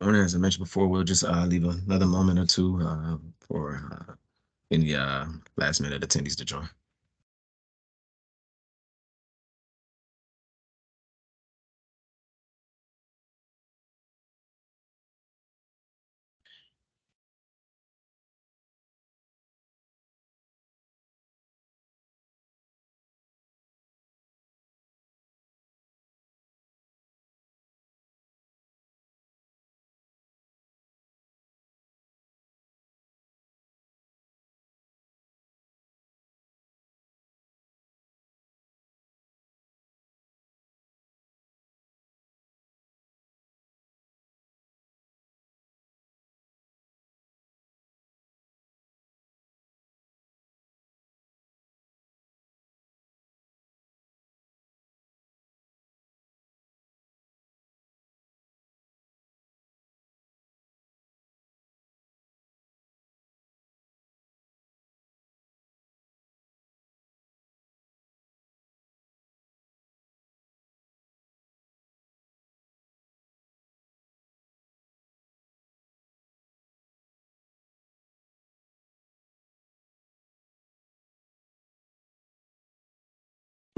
Morning, as I mentioned before, we'll just leave another moment or two for any last minute attendees to join.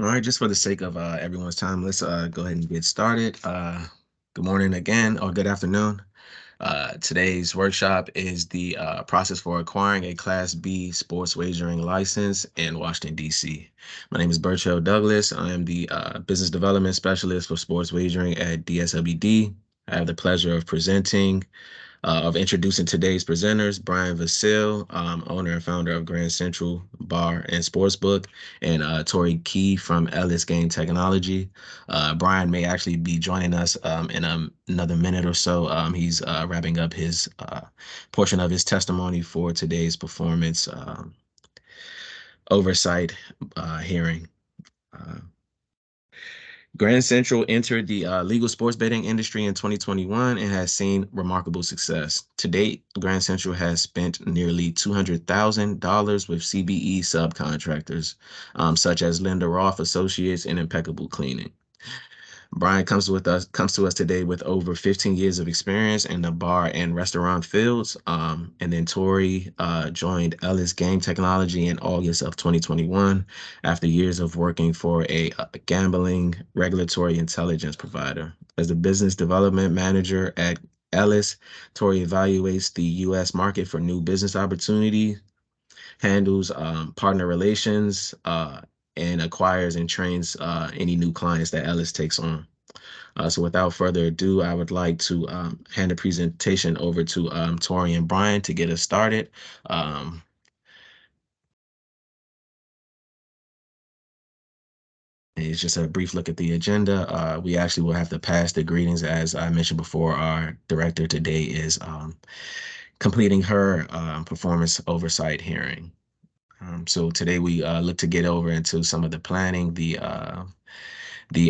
All right, just for the sake of everyone's time, let's go ahead and get started. Good morning again, or good afternoon. Today's workshop is the process for acquiring a Class B sports wagering license in Washington, D.C. My name is Bertrell Douglas. I am the business development specialist for sports wagering at DSLBD. I have the pleasure of introducing today's presenters, Brian Vasile, owner and founder of Grand Central Bar and Sportsbook, and Tori Key from Elys Game Technology. Brian may actually be joining us in another minute or so. He's wrapping up his portion of his testimony for today's performance oversight hearing. Uh, Grand Central entered the legal sports betting industry in 2021 and has seen remarkable success. To date, Grand Central has spent nearly $200,000 with CBE subcontractors, such as Linda Roth Associates and Impeccable Cleaning. Brian comes to us today with over 15 years of experience in the bar and restaurant fields. And then Tori joined Ellis Game Technology in August of 2021 after years of working for a gambling regulatory intelligence provider. As the business development manager at Ellis, Tori evaluates the U.S. market for new business opportunities, handles partner relations, and acquires and trains any new clients that Ellis takes on. So without further ado, I would like to hand the presentation over to Tori and Brian to get us started. Um, it's just a brief look at the agenda. We actually will have to pass the greetings. As I mentioned before, our director today is completing her performance oversight hearing. So today we look to get over into some of the planning, the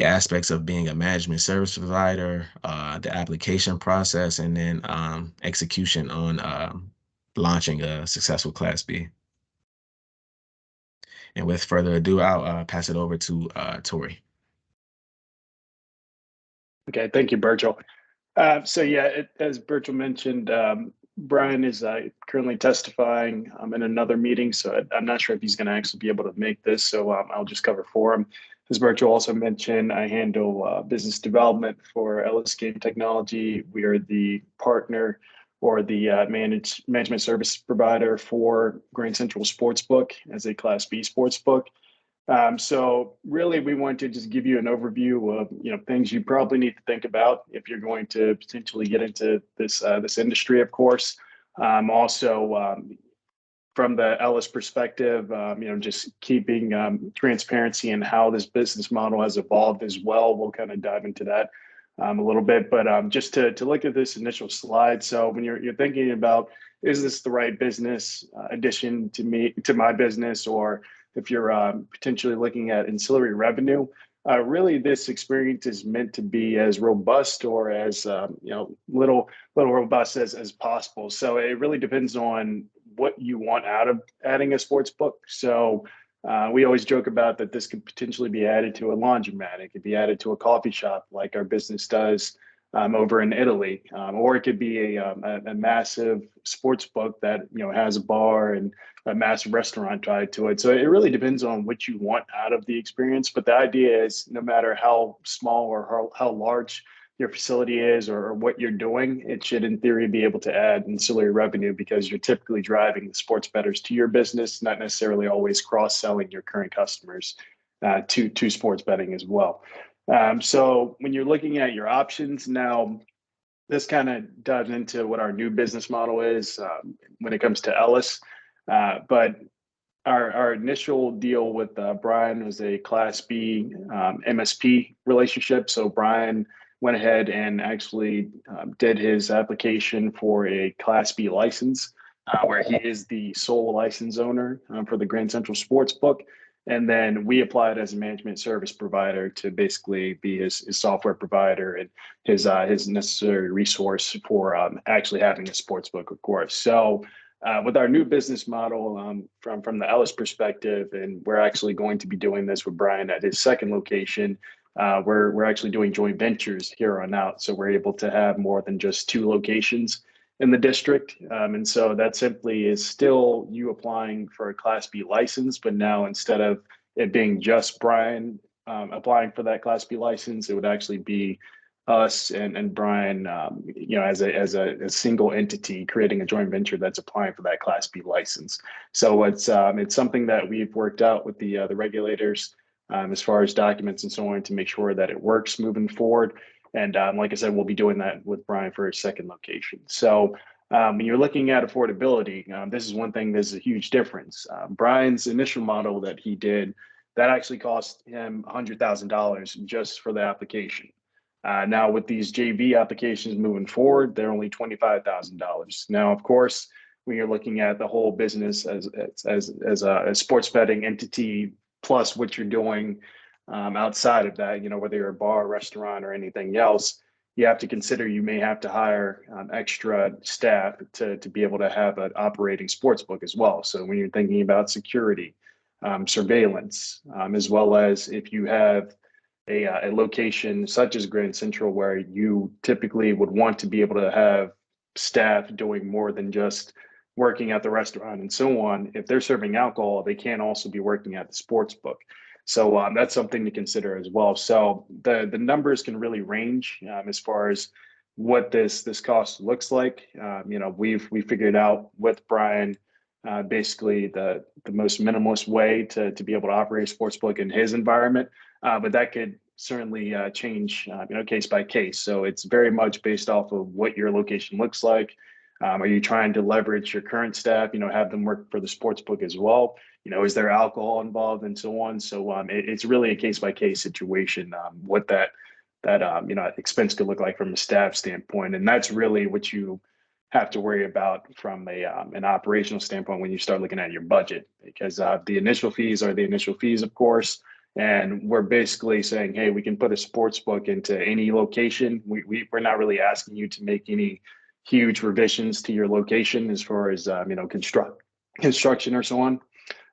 aspects of being a management service provider, the application process, and then execution on launching a successful Class B. And with further ado, I'll pass it over to Tori. Okay, thank you, Virgil. So yeah, as Virgil mentioned, Brian is currently testifying in another meeting, so I'm not sure if he's going to actually be able to make this, so I'll just cover for him. As Virgil also mentioned, I handle business development for Elys Game Technology. We are the partner or the management service provider for Grand Central Sportsbook as a Class B sportsbook. So really, we want to just give you an overview of things you probably need to think about if you're going to potentially get into this industry. Of course, also from the Elys perspective, just keeping transparency and how this business model has evolved as well. We'll kind of dive into that a little bit, but just to look at this initial slide. So when you're thinking about, is this the right business addition to my business, or if you're potentially looking at ancillary revenue, really this experience is meant to be as robust or as little robust as possible. So it really depends on what you want out of adding a sports book. So we always joke about that this could potentially be added to a laundromat. It could be added to a coffee shop like our business does. over in Italy, or it could be a massive sports book that has a bar and a massive restaurant tied to it. So it really depends on what you want out of the experience. But the idea is, no matter how small or how large your facility is or what you're doing, it should, in theory, be able to add ancillary revenue because you're typically driving the sports bettors to your business, not necessarily always cross-selling your current customers to sports betting as well. So when you're looking at your options now, this kind of dives into what our new business model is when it comes to Elys. But our initial deal with Brian was a Class B MSP relationship. So Brian went ahead and actually did his application for a Class B license, where he is the sole license owner for the Grand Central Sportsbook. And then we applied as a management service provider to basically be his software provider and his necessary resource for actually having a sports book, of course. So with our new business model from the Elys perspective, and we're actually going to be doing this with Brian at his second location. We're actually doing joint ventures here on out, so we're able to have more than just two locations in the district. And so that simply is still you applying for a Class B license, but now instead of it being just Brian applying for that Class B license, it would actually be us and Brian, as a single entity creating a joint venture that's applying for that Class B license. So it's something that we've worked out with the regulators as far as documents and so on to make sure that it works moving forward. And like I said, we'll be doing that with Brian for his second location. So when you're looking at affordability, this is one thing. There's a huge difference. Brian's initial model that he did, that actually cost him $100,000 just for the application. Now with these JV applications moving forward, they're only $25,000. Now, of course, when you're looking at the whole business as a sports betting entity, plus what you're doing outside of that, whether you're a bar, restaurant, or anything else, you have to consider you may have to hire extra staff to be able to have an operating sports book as well. So when you're thinking about security, surveillance, as well as if you have a location such as Grand Central, where you typically would want to be able to have staff doing more than just working at the restaurant and so on. If they're serving alcohol, they can't also be working at the sports book. So that's something to consider as well. So the numbers can really range as far as what this cost looks like. We figured out with Brian basically the most minimalist way to be able to operate a sports book in his environment. But that could certainly change, case by case. So it's very much based off of what your location looks like. Are you trying to leverage your current staff, have them work for the sports book as well? Is there alcohol involved and so on? So it's really a case by case situation, what that expense could look like from a staff standpoint. And that's really what you have to worry about from an operational standpoint when you start looking at your budget, because the initial fees are the initial fees, of course. And we're basically saying, hey, we can put a sports book into any location. We're not really asking you to make any huge revisions to your location as far as construction or so on.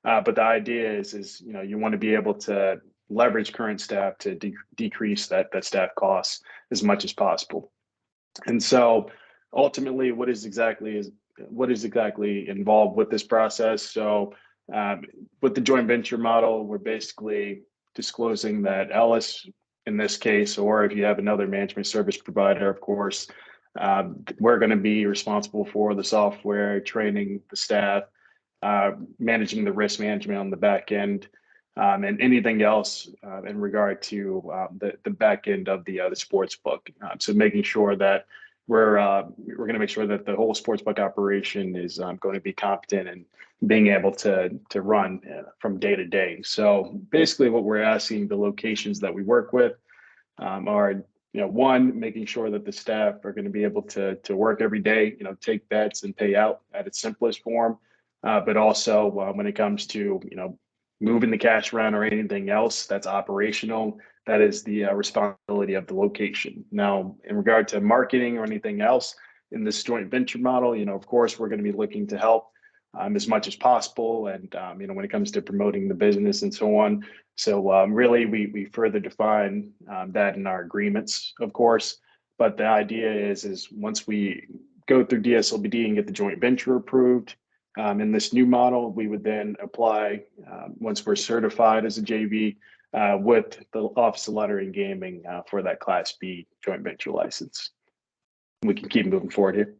But the idea is you want to be able to leverage current staff to decrease that staff costs as much as possible. And so ultimately, what is exactly involved with this process? So with the joint venture model, we're basically disclosing that Elys, in this case, or if you have another management service provider, of course, we're going to be responsible for the software, training the staff, managing the risk management on the back end, and anything else in regard to the back end of the sports book. So making sure that we're going to make sure that the whole sportsbook operation is going to be competent and being able to run from day to day. So basically, what we're asking the locations that we work with are, one, making sure that the staff are going to be able to work every day, take bets and pay out at its simplest form, but also when it comes to moving the cash around or anything else that's operational, that is the responsibility of the location. Now, in regard to marketing or anything else in this joint venture model, of course, we're going to be looking to help as much as possible. And, when it comes to promoting the business and so on. So really, we further define that in our agreements, of course. But the idea is once we go through DSLBD and get the joint venture approved in this new model, we would then apply once we're certified as a JV with the Office of Lottery and Gaming for that Class B joint venture license. We can keep moving forward here.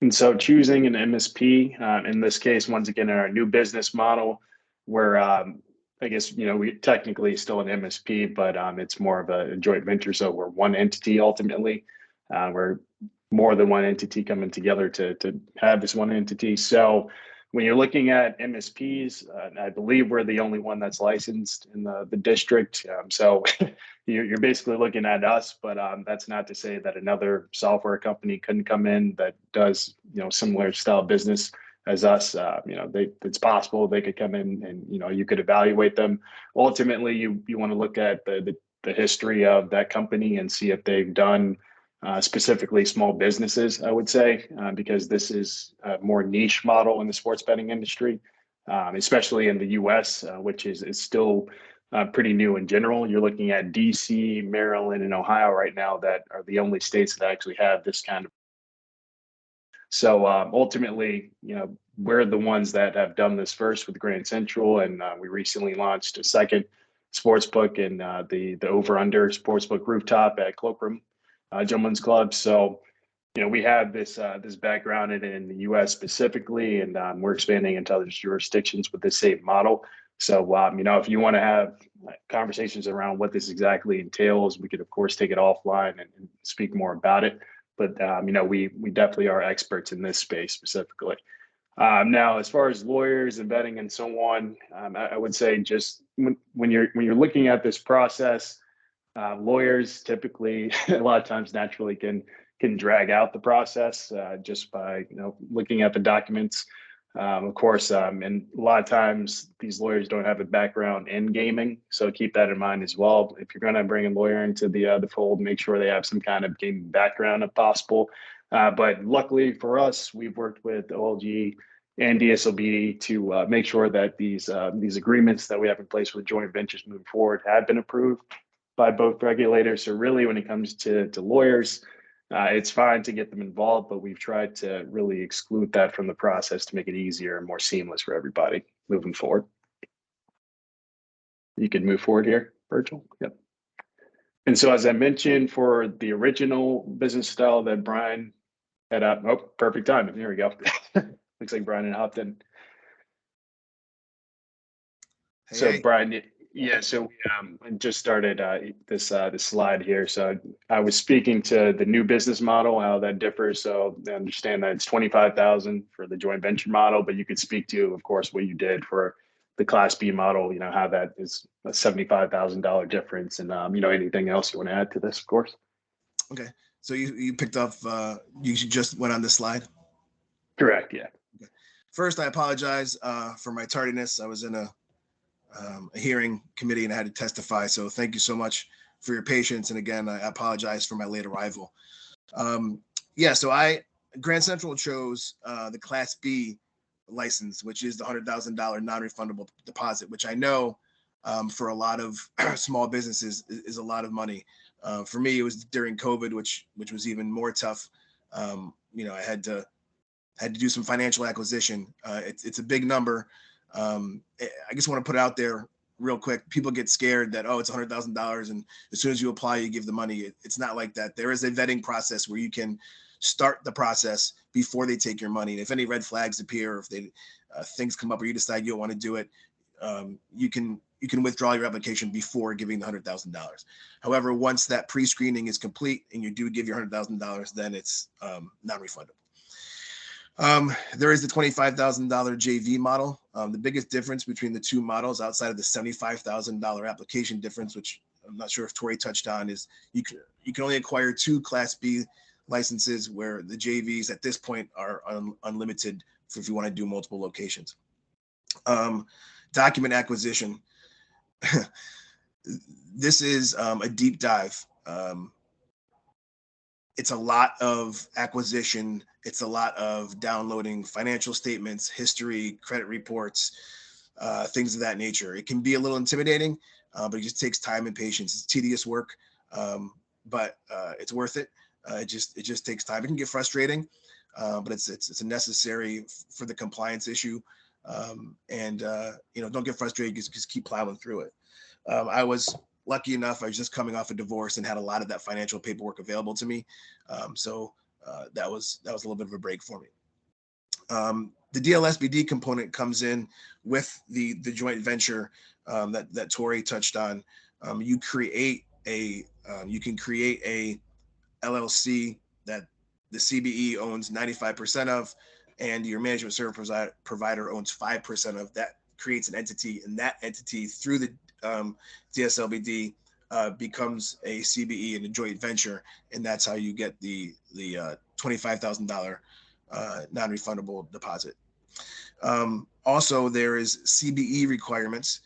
And so choosing an MSP, in this case, once again, in our new business model, where I guess, we technically still an MSP, but it's more of a joint venture. So we're one entity ultimately. We're more than one entity coming together to have this one entity. So when you're looking at MSPs, I believe we're the only one that's licensed in the district. So you're basically looking at us, but that's not to say that another software company couldn't come in that does, similar style business as us. It's possible they could come in and, you could evaluate them. Ultimately, you want to look at the history of that company and see if they've done specifically small businesses, I would say, because this is a more niche model in the sports betting industry, especially in the US, which is still pretty new in general. You're looking at DC, Maryland, and Ohio right now that are the only states that actually have this kind of. So ultimately, we're the ones that have done this first with Grand Central, and we recently launched a second sportsbook in the over/under sportsbook rooftop at Cloakroom Gentlemen's Club. So, we have this background in the U.S. specifically, and we're expanding into other jurisdictions with the same model. So, if you want to have conversations around what this exactly entails, we could, of course, take it offline and speak more about it. But, we definitely are experts in this space specifically. Now, as far as lawyers and vetting and so on, I would say just when you're looking at this process, lawyers typically a lot of times naturally can drag out the process just by looking at the documents. Of course, and a lot of times these lawyers don't have a background in gaming, so keep that in mind as well. If you're going to bring a lawyer into the fold, make sure they have some kind of gaming background if possible. But luckily for us, we've worked with OLG and DSLBD to make sure that these agreements that we have in place with joint ventures moving forward have been approved by both regulators. So really, when it comes to lawyers, it's fine to get them involved, but we've tried to really exclude that from the process to make it easier and more seamless for everybody moving forward. You can move forward here, Virgil. Yep. And so, as I mentioned, for the original business style that Brian had up, perfect timing. Here we go. Looks like Brian and hopped in. So, Brian, yeah, so I just started this slide here. So I was speaking to the new business model, how that differs. So I understand that it's 25,000 for the joint venture model, but you could speak to, of course, what you did for the Class B model. How that is a $75,000 difference, and anything else you want to add to this, of course. Okay, so you picked up. You just went on this slide. Correct. Yeah. Okay. First, I apologize for my tardiness. I was in a hearing committee and I had to testify. So thank you so much for your patience. And again, I apologize for my late arrival. So Grand Central chose the Class B license, which is the $100,000 non-refundable deposit, which I know for a lot of small businesses is a lot of money. For me, it was during COVID, which was even more tough. I had to do some financial acquisition. It's a big number. I just want to put it out there real quick. People get scared that, it's $100,000 and as soon as you apply, you give the money. It's not like that. There is a vetting process where you can start the process before they take your money. And if any red flags appear, or if things come up or you decide you don't want to do it, you can withdraw your application before giving the $100,000. However, once that pre-screening is complete and you do give your $100,000, then it's non-refundable. There is the $25,000 JV model. The biggest difference between the two models, outside of the $75,000 application difference, which I'm not sure if Tori touched on, is you can only acquire 2 Class B licenses, where the JVs at this point are unlimited if you want to do multiple locations. Document acquisition. This is a deep dive. It's a lot of acquisition. It's a lot of downloading financial statements, history, credit reports, things of that nature. It can be a little intimidating, but it just takes time and patience. It's tedious work. but it's worth it. It just takes time. It can get frustrating, but it's a necessary for the compliance issue. Don't get frustrated. Just keep plowing through it. I was lucky enough. I was just coming off a divorce and had a lot of that financial paperwork available to me. So that was a little bit of a break for me. The DLSBD component comes in with the joint venture that Tori touched on. You can create a LLC that the CBE owns 95% of, and your management service provider owns 5% of. That creates an entity, and that entity through the DSLBD becomes a CBE and a joint venture, and that's how you get the $25,000 non-refundable deposit. Also, there is CBE requirements.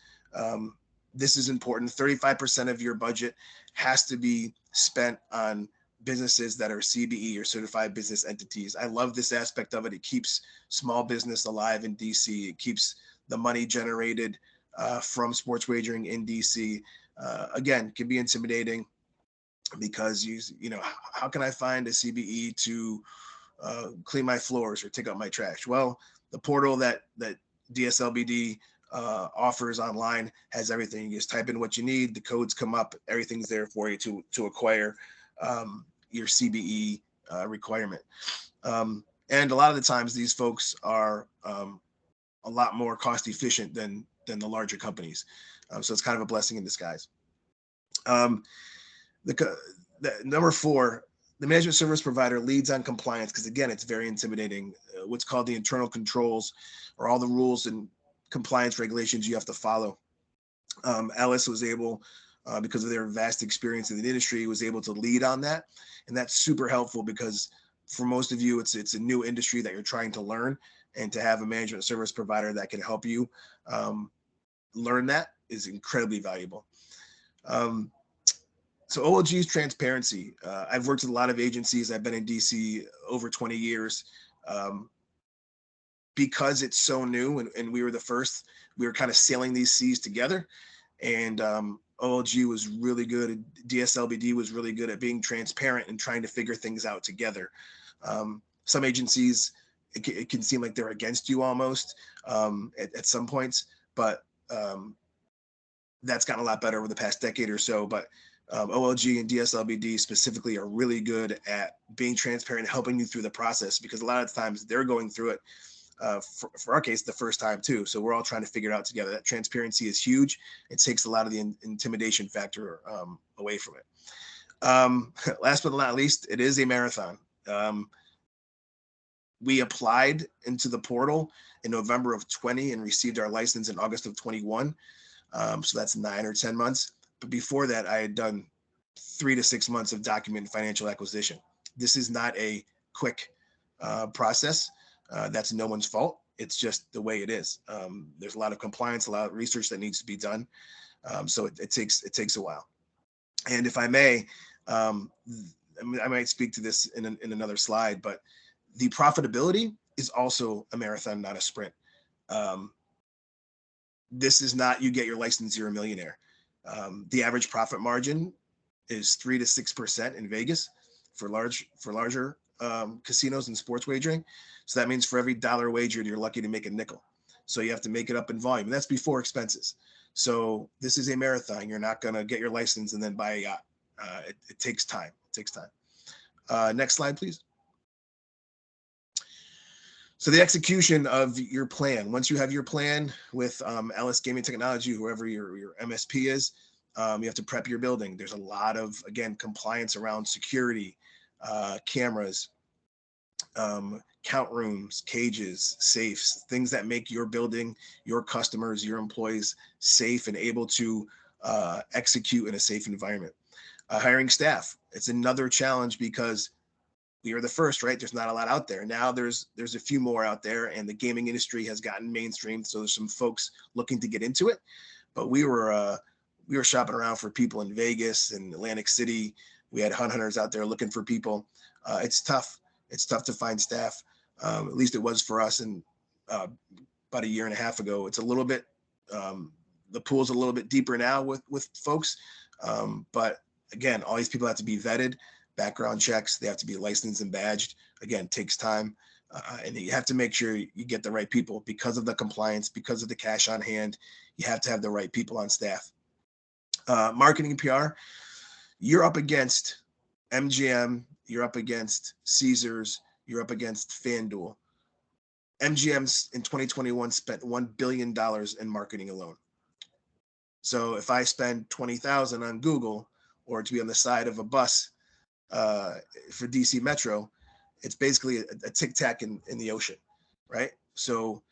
This is important. 35% of your budget has to be spent on businesses that are CBE or certified business entities. I love this aspect of it. It keeps small business alive in DC. It keeps the money generated from sports wagering in DC. Again, can be intimidating because how can I find a CBE to clean my floors or take out my trash? Well, the portal that DSLBD offers online has everything. You just type in what you need, the codes come up, everything's there for you to acquire your CBE requirement. And a lot of the times these folks are a lot more cost efficient than the larger companies. So it's kind of a blessing in disguise. The number 4, the management service provider leads on compliance because, again, it's very intimidating. What's called the internal controls, or all the rules and compliance regulations you have to follow. Elys was able, because of their vast experience in the industry, was able to lead on that, and that's super helpful because for most of you, it's a new industry that you're trying to learn, and to have a management service provider that can help you learn that is incredibly valuable. So OLG's transparency. I've worked with a lot of agencies. I've been in DC over 20 years. Because it's so new and we were the first, we were kind of sailing these seas together. And OLG was really good. DSLBD was really good at being transparent and trying to figure things out together. Some agencies, it can seem like they're against you almost at some points, but that's gotten a lot better over the past decade or so. But OLG and DSLBD specifically are really good at being transparent, helping you through the process, because a lot of times they're going through it, for our case, the first time too. So we're all trying to figure it out together. That transparency is huge. It takes a lot of the intimidation factor away from it. Last but not least, it is a marathon. We applied into the portal in November of 20 and received our license in August of 21. So that's 9 or 10 months. But before that, I had done 3 to 6 months of documented financial acquisition. This is not a quick process. That's no one's fault. It's just the way it is. There's a lot of compliance, a lot of research that needs to be done. So it takes a while. And if I may, I might speak to this in another slide, but the profitability is also a marathon, not a sprint. This is not you get your license, you're a millionaire. The average profit margin is 3 to 6% in Vegas for larger casinos and sports wagering. So that means for every dollar wagered, you're lucky to make a nickel. So you have to make it up in volume. And that's before expenses. So this is a marathon. You're not going to get your license and then buy a yacht. It takes time. Next slide, please. So the execution of your plan. Once you have your plan with Elys Gaming Technology, whoever your MSP is, you have to prep your building. There's a lot of, again, compliance around security, cameras, count rooms, cages, safes, things that make your building, your customers, your employees safe and able to execute in a safe environment. Hiring staff. It's another challenge because we are the first, right? There's not a lot out there. Now there's a few more out there, and the gaming industry has gotten mainstream. So there's some folks looking to get into it, but we were shopping around for people in Vegas and Atlantic City. We had hunters out there looking for people. It's tough. It's tough to find staff. At least it was for us. And about a year and a half ago, it's a little bit, the pool's a little bit deeper now with folks. But again, all these people have to be vetted, background checks, they have to be licensed and badged. Again, takes time. And you have to make sure you get the right people because of the compliance, because of the cash on hand. You have to have the right people on staff. Marketing and PR, you're up against MGM, you're up against Caesars, you're up against FanDuel. MGM in 2021 spent $1 billion in marketing alone. So if I spend 20,000 on Google or to be on the side of a bus for DC Metro, it's basically a tic tac in the ocean, right? So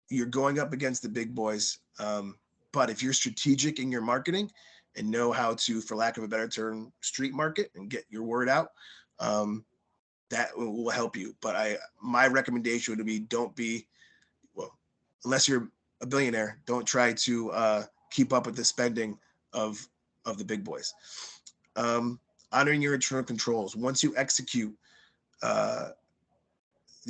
you're going up against the big boys. But if you're strategic in your marketing and know how to, for lack of a better term, street market and get your word out, that will help you. But my recommendation would be don't be, well, unless you're a billionaire, don't try to keep up with the spending of the big boys. Honoring your internal controls. Once you execute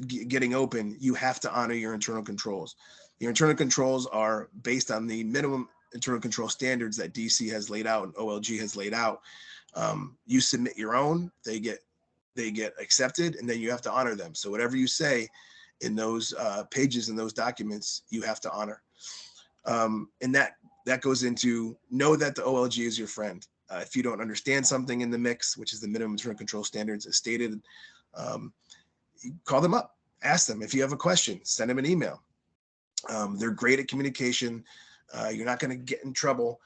getting open, you have to honor your internal controls. Your internal controls are based on the minimum internal control standards that DC has laid out and OLG has laid out. You submit your own, they get accepted, and then you have to honor them. So whatever you say in those pages in those documents, you have to honor. And that goes into know that the OLG is your friend. If you don't understand something in the mix, which is the minimum internal control standards as stated, call them up, ask them. If you have a question, send them an email. They're great at communication. You're not going to get in trouble.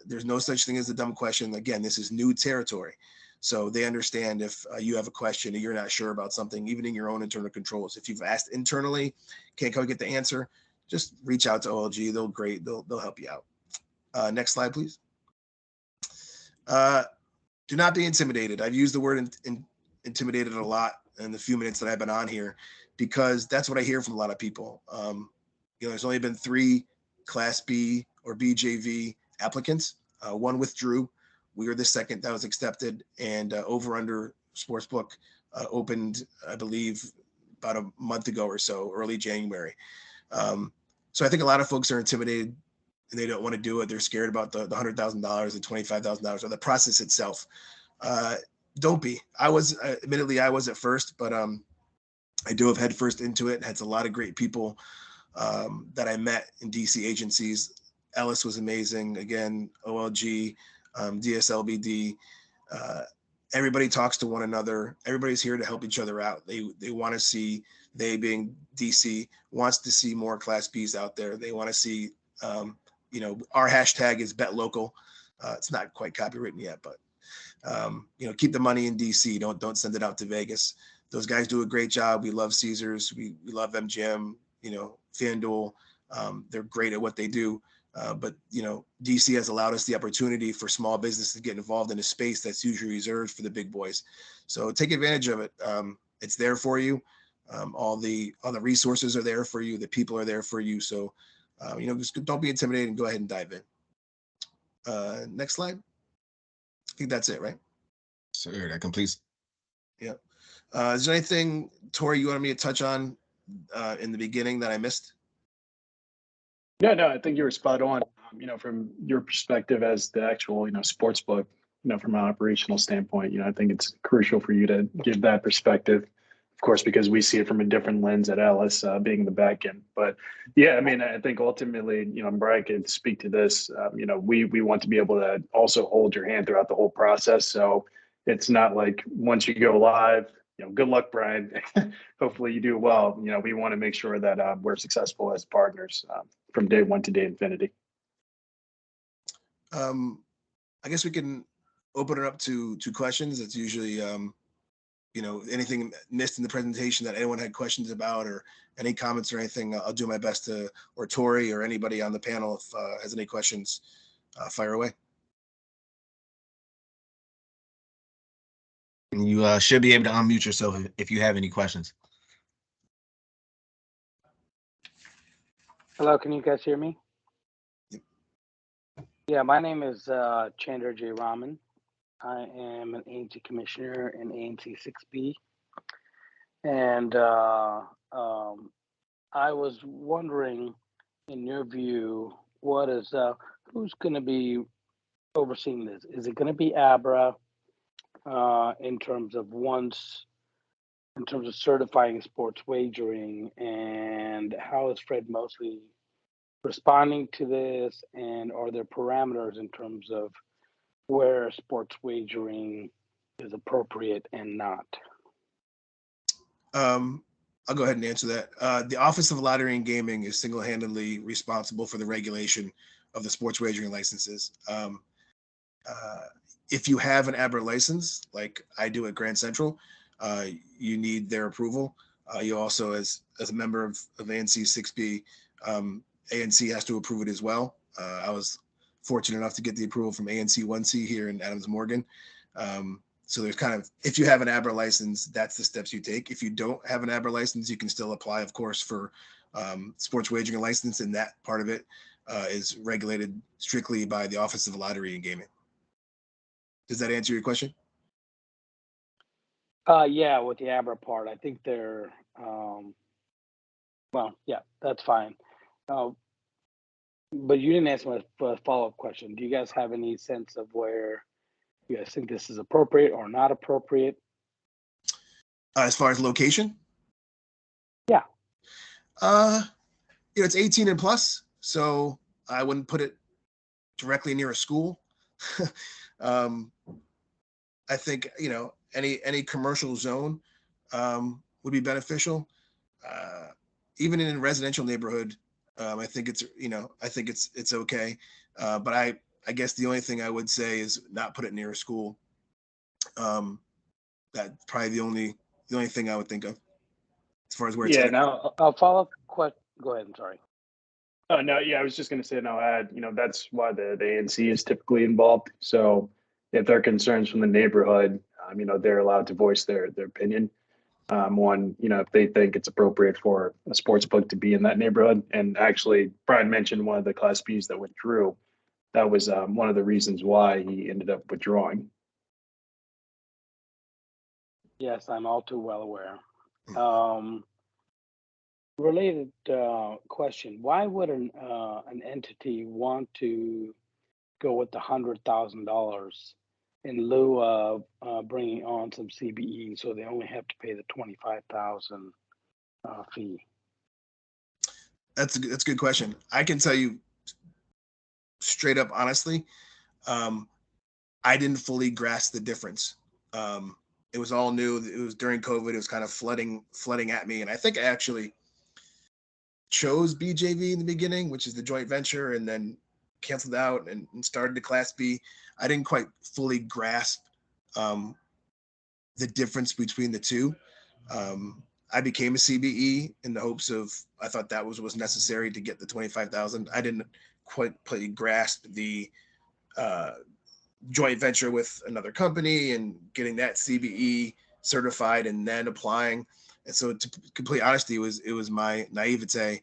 There's no such thing as a dumb question. Again, this is new territory. So they understand if you have a question and you're not sure about something, even in your own internal controls. If you've asked internally, can't quite get the answer, just reach out to OLG. They'll help you out. Next slide, please. Do not be intimidated. I've used the word intimidated a lot in the few minutes that I've been on here, because that's what I hear from a lot of people. There's only been 3 Class B or BJV applicants. One withdrew. We were the second that was accepted, and Over Under Sportsbook opened, I believe, about a month ago or so, early January. So I think a lot of folks are intimidated and they don't want to do it. They're scared about the $100,000, the $25,000, or the process itself. Don't be. I was admittedly I was at first, but I dove headfirst into it. Had a lot of great people that I met in DC agencies. Elys was amazing. Again, OLG, DSLBD. Everybody talks to one another. Everybody's here to help each other out. They want to see, they being DC, wants to see more Class Bs out there. They want to see, our hashtag is BetLocal. It's not quite copywritten yet, but keep the money in DC. Don't send it out to Vegas. Those guys do a great job. We love Caesars. We love MGM. FanDuel. They're great at what they do. But DC has allowed us the opportunity for small business to get involved in a space that's usually reserved for the big boys. So take advantage of it. It's there for you. All the resources are there for you. The people are there for you. So just don't be intimidated and go ahead and dive in. Next slide. I think that's it, right? Sir, that completes. Yeah. Is there anything, Tori, you wanted me to touch on in the beginning that I missed? Yeah, no, I think you were spot on. From your perspective as the actual, sports book, from an operational standpoint, I think it's crucial for you to give that perspective. Of course, because we see it from a different lens at Elys, being the back end. But yeah, I think ultimately, Brian can speak to this. We want to be able to also hold your hand throughout the whole process. So it's not like once you go live, good luck, Brian. Hopefully you do well. We want to make sure that we're successful as partners from day one to day infinity. I guess we can open it up to questions. It's usually, anything missed in the presentation that anyone had questions about, or any comments or anything. I'll do my best to, or Tori or anybody on the panel if has any questions, fire away. You should be able to unmute yourself if you have any questions. Hello, can you guys hear me? Yep. Yeah, my name is Chandra J. Raman. I am an AMC commissioner in AMC 6B. And I was wondering, in your view, who's going to be overseeing this? Is it going to be ABRA in terms of certifying sports wagering, and how is Fred mostly responding to this, and are there parameters in terms of where sports wagering is appropriate and not? I'll go ahead and answer that. The Office of Lottery and Gaming is single-handedly responsible for the regulation of the sports wagering licenses. If you have an ABRA license, like I do at Grand Central, you need their approval. You also, as a member of ANC 6B, ANC has to approve it as well. I was fortunate enough to get the approval from ANC 1C here in Adams Morgan. So there's kind of, if you have an ABRA license, that's the steps you take. If you don't have an ABRA license, you can still apply, of course, for sports wagering license, and that part of it is regulated strictly by the Office of Lottery and Gaming. Does that answer your question? Yeah, with the ABRA part, I think they're, well, yeah, that's fine. But you didn't answer my follow-up question. Do you guys have any sense of where you guys think this is appropriate or not appropriate? As far as location? Yeah. It's 18 and plus, so I wouldn't put it directly near a school. I think, any commercial zone would be beneficial. Even in a residential neighborhood, I think it's okay. But I guess the only thing I would say is not put it near a school. That's probably the only thing I would think of as far as where it's Yeah, at. now I'll follow up. Go ahead. I'm sorry. Oh, no, yeah, I was just going to say, no, add, that's why the ANC is typically involved. So if there are concerns from the neighborhood, they're allowed to voice their opinion on, if they think it's appropriate for a sports book to be in that neighborhood. And actually, Brian mentioned one of the Class Bs that withdrew. That was one of the reasons why he ended up withdrawing. Yes, I'm all too well aware. Related question: why would an entity want to go with the $100,000 in lieu of bringing on some CBE, so they only have to pay the $25,000 fee? That's a good question. I can tell you straight up, honestly, I didn't fully grasp the difference. It was all new. It was during COVID. It was kind of flooding at me, and I think I actually chose BJV in the beginning, which is the joint venture, and then canceled out and started the Class B. I didn't quite fully grasp the difference between the two. I became a CBE in the hopes of, I thought that was necessary to get the 25,000. I didn't quite grasp the joint venture with another company and getting that CBE certified and then applying. And so, to complete honesty, it was my naivete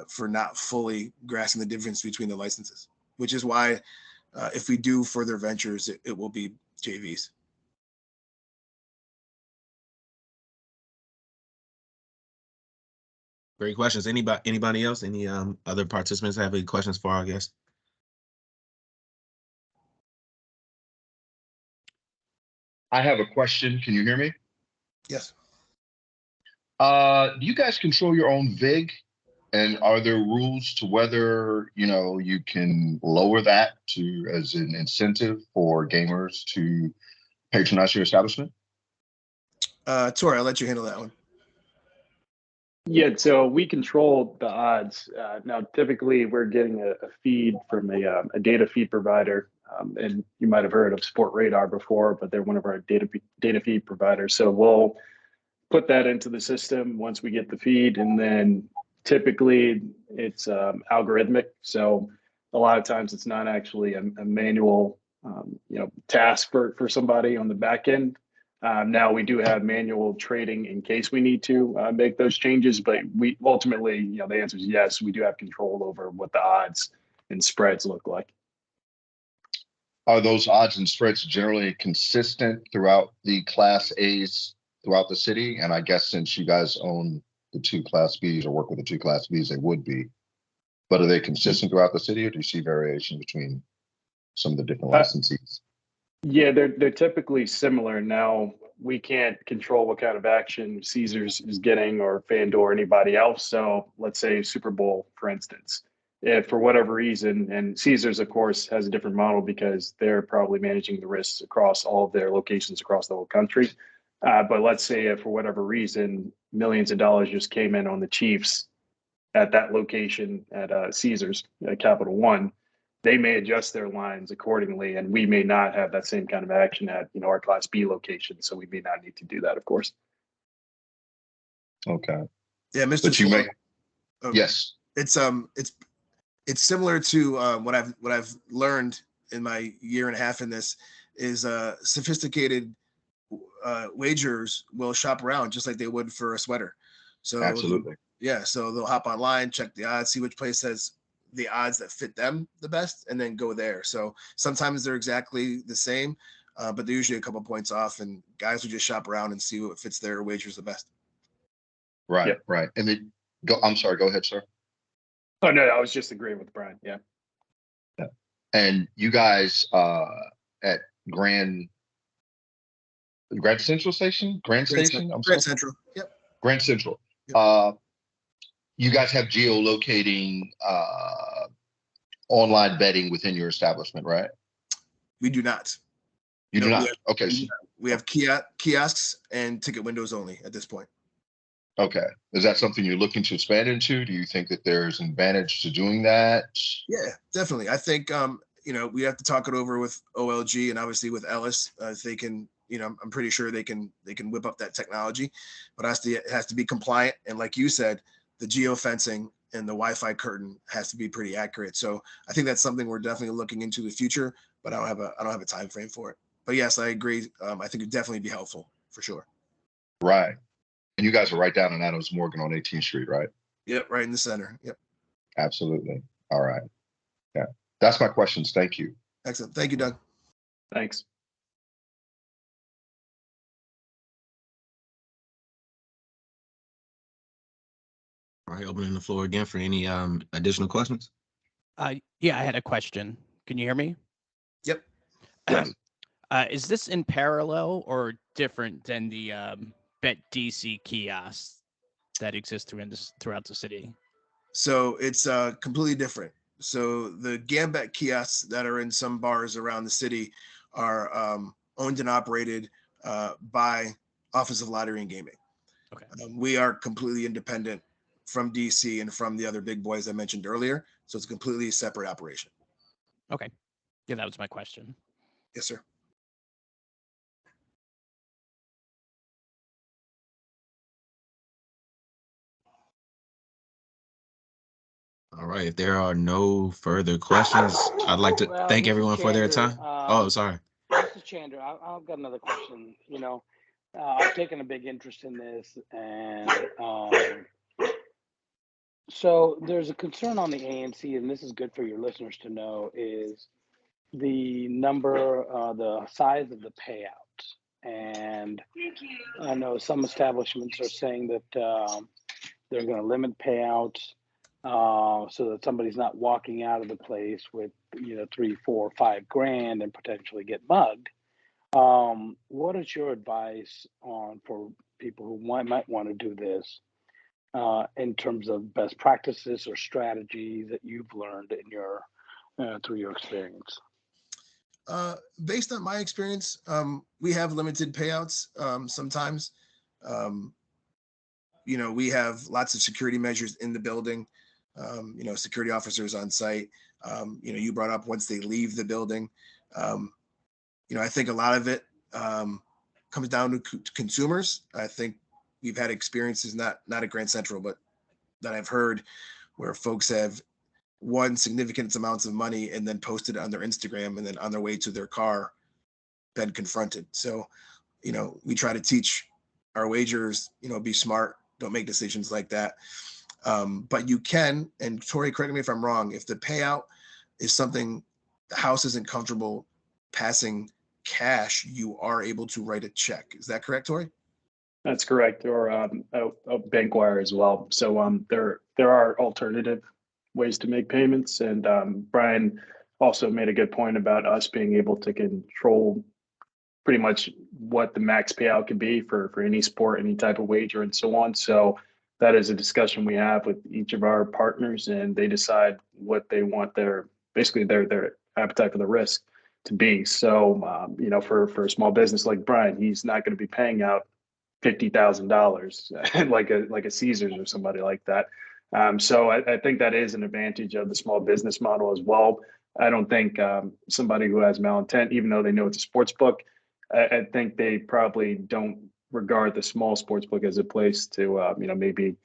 for not fully grasping the difference between the licenses, which is why if we do further ventures, it will be JVs. Great questions. Anybody else? Any other participants have any questions for our guest? I have a question. Can you hear me? Yes. Do you guys control your own VIG? And are there rules to whether, you can lower that as an incentive for gamers to patronize your establishment? Tori, I'll let you handle that one. Yeah, so we control the odds. Now, typically, we're getting a feed from a data feed provider, and you might have heard of Sport Radar before, but they're one of our data feed providers. So we'll put that into the system once we get the feed, and then typically it's algorithmic. So a lot of times it's not actually a manual, task for somebody on the back end. Now we do have manual trading in case we need to make those changes, but we ultimately, the answer is yes, we do have control over what the odds and spreads look like. Are those odds and spreads generally consistent throughout the Class A's throughout the city? And I guess since you guys own the two Class Bs or work with the two Class Bs, they would be. But are they consistent throughout the city, or do you see variation between some of the different licensees? Yeah, they're typically similar. Now, we can't control what kind of action Caesars is getting or FanDuel or anybody else. So let's say Super Bowl, for instance, if for whatever reason, and Caesars, of course, has a different model because they're probably managing the risks across all of their locations across the whole country. But let's say if for whatever reason, millions of dollars just came in on the Chiefs at that location at Caesars, at Capital One, they may adjust their lines accordingly, and we may not have that same kind of action at our Class B location. So we may not need to do that, of course. Okay. Yeah, Mr. But you may. Yes. It's similar to what I've learned in my year and a half in this is sophisticated wagers will shop around just like they would for a sweater. So Absolutely. Yeah, so they'll hop online, check the odds, see which place has the odds that fit them the best, and then go there. So sometimes they're exactly the same, but they're usually a couple points off, and guys will just shop around and see what fits their wagers the best. Right, Yep. right. And then I'm sorry, go ahead, sir. Oh, no, I was just agreeing with Brian. Yeah. Yeah. And you guys at Grand Central Station? Grand Station? Grand Central. Yep. Grand Central. Yep. You guys have geolocating online betting within your establishment, right? We do not. You do not? Okay. We have kiosks and ticket windows only at this point. Okay. Is that something you're looking to expand into? Do you think that there's an advantage to doing that? Yeah, definitely. I think, we have to talk it over with OLG and obviously with Elys. If they can, I'm pretty sure they can whip up that technology, but it has to be compliant. And like you said, the geofencing and the Wi-Fi curtain has to be pretty accurate. So I think that's something we're definitely looking into the future, but I don't have a time frame for it. But yes, I agree. I think it'd definitely be helpful for sure. Right. And you guys are right down in Adams Morgan on 18th Street, right? Yep, right in the center. Yep. Absolutely. All right. Yeah. That's my questions. Thank you. Excellent. Thank you, Doug. Thanks. All right, opening the floor again for any additional questions. Yeah, I had a question. Can you hear me? Yep. Is this in parallel or different than the Bet DC kiosks that exist throughout the city? So it's completely different. So the Gambit kiosks that are in some bars around the city are owned and operated by Office of Lottery and Gaming. Okay. We are completely independent from DC and from the other big boys I mentioned earlier. So it's a completely separate operation. Okay. Yeah, that was my question. Yes, sir. All right, if there are no further questions, I'd like to thank everyone for their time. Sorry. Mr. Chandra, I've got another question. I've taken a big interest in this, and so there's a concern on the ANC, and this is good for your listeners to know, is the the size of the payout. And I know some establishments are saying that they're going to limit payouts so that somebody's not walking out of the place with $3, $4, $5 grand and potentially get mugged. What is your advice for people who might want to do this in terms of best practices or strategies that you've learned in your through your experience? Based on my experience, we have limited payouts sometimes. We have lots of security measures in the building, security officers on site. You brought up once they leave the building. I think a lot of it comes down to consumers. I think we've had experiences, not at Grand Central, but that I've heard where folks have won significant amounts of money and then posted on their Instagram and then on their way to their car been confronted. So, we try to teach our wagers, be smart, don't make decisions like that. But you can, and Tori, correct me if I'm wrong, if the payout is something the house isn't comfortable passing cash, you are able to write a check. Is that correct, Tori? That's correct, or a bank wire as well. So there are alternative ways to make payments. And Brian, also made a good point about us being able to control pretty much what the max payout could be for any sport, any type of wager, and so on. So that is a discussion we have with each of our partners, and they decide what they want their basically their appetite for the risk to be. So you know, for a small business like Brian, he's not going to be paying out $50,000 like a Caesars or somebody like that. So I think that is an advantage of the small business model as well. I don't think somebody who has malintent, even though they know it's a sports book, I think they probably don't regard the small sports book as a place to you know, maybe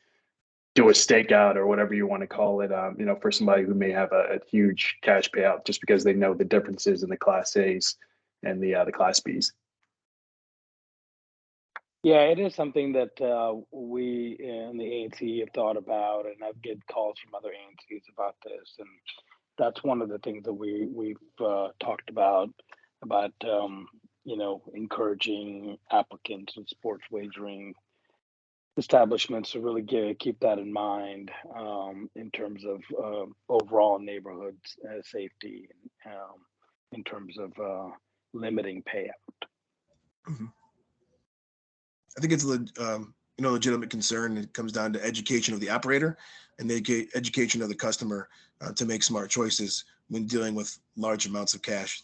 do a stakeout or whatever you want to call it. You know, for somebody who may have a huge cash payout just because they know the differences in the Class A's and the Class B's. Yeah, it is something that we in the ANC have thought about, and I've get calls from other ANCs about this, and that's one of the things that we've talked about you know, encouraging applicants and sports wagering establishments to really keep that in mind in terms of overall neighborhood safety, in terms of limiting payout. Mhm. I think it's you know, legitimate concern. It comes down to education of the operator and the education of the customer to make smart choices when dealing with large amounts of cash.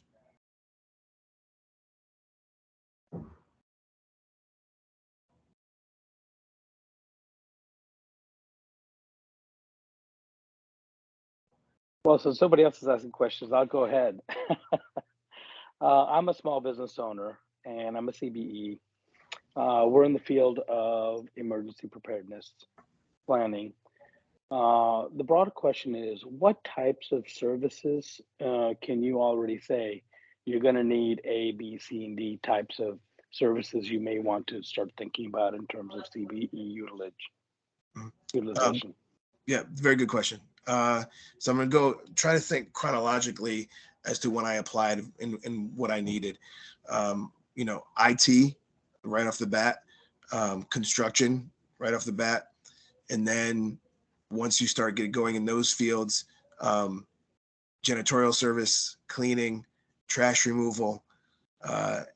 Well, so somebody else is asking questions. I'll go ahead. I'm a small business owner and I'm a CBE. We're in the field of emergency preparedness planning. The broader question is, what types of services can you already say you're going to need A, B, C, and D types of services you may want to start thinking about in terms of CBE utilization? Yeah, very good question. So I'm going to go try to think chronologically as to when I applied and what I needed. You know, IT right off the bat, construction right off the bat, and then once you start going in those fields, janitorial service, cleaning, trash removal,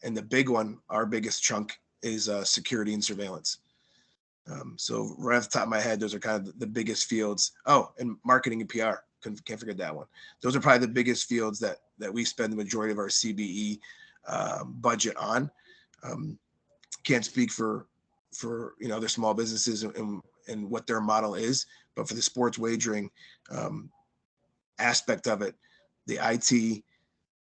and the big one, our biggest chunk, is security and surveillance. So right off the top of my head, those are kind of the biggest fields. Oh, and marketing and PR. Can't forget that one. Those are probably the biggest fields that we spend the majority of our CBE budget on. Can't speak for you know, other small businesses and what their model is, but for the sports wagering aspect of it, the IT,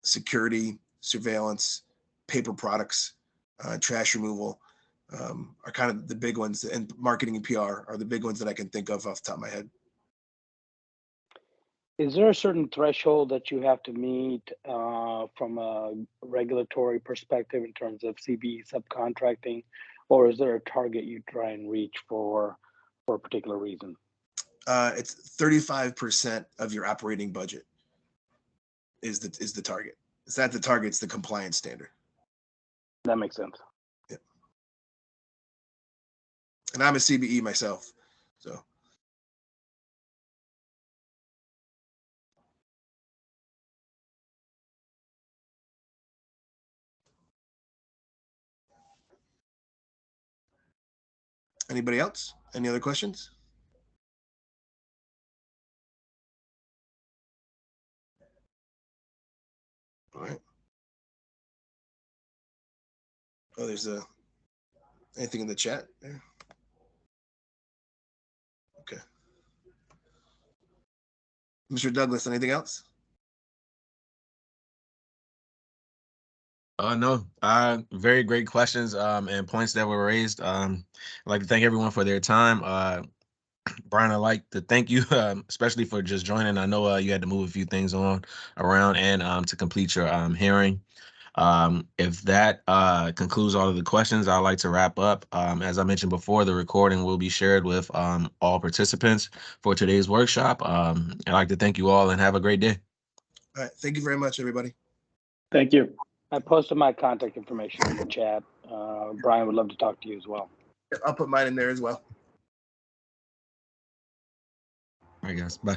security, surveillance, paper products, trash removal are kind of the big ones, and marketing and PR are the big ones that I can think of off the top of my head. Is there a certain threshold that you have to meet from a regulatory perspective in terms of CBE subcontracting, or is there a target you try and reach for a particular reason? It's 35% of your operating budget is the target. It's not the target; it's the compliance standard. That makes sense. Yeah. And I'm a CBE myself, so. Anybody else? Any other questions? All right. Oh, there's anything in the chat there? Okay. Mr. Douglas, anything else? No, very great questions and points that were raised. I'd like to thank everyone for their time. Brian, I'd like to thank you, especially for just joining. I know you had to move a few things around and to complete your hearing. If that concludes all of the questions, I'd like to wrap up. As I mentioned before, the recording will be shared with all participants for today's workshop. I'd like to thank you all and have a great day. All right. Thank you very much, everybody. Thank you. I posted my contact information in the chat. Brian would love to talk to you as well. I'll put mine in there as well. All right, guys. Bye.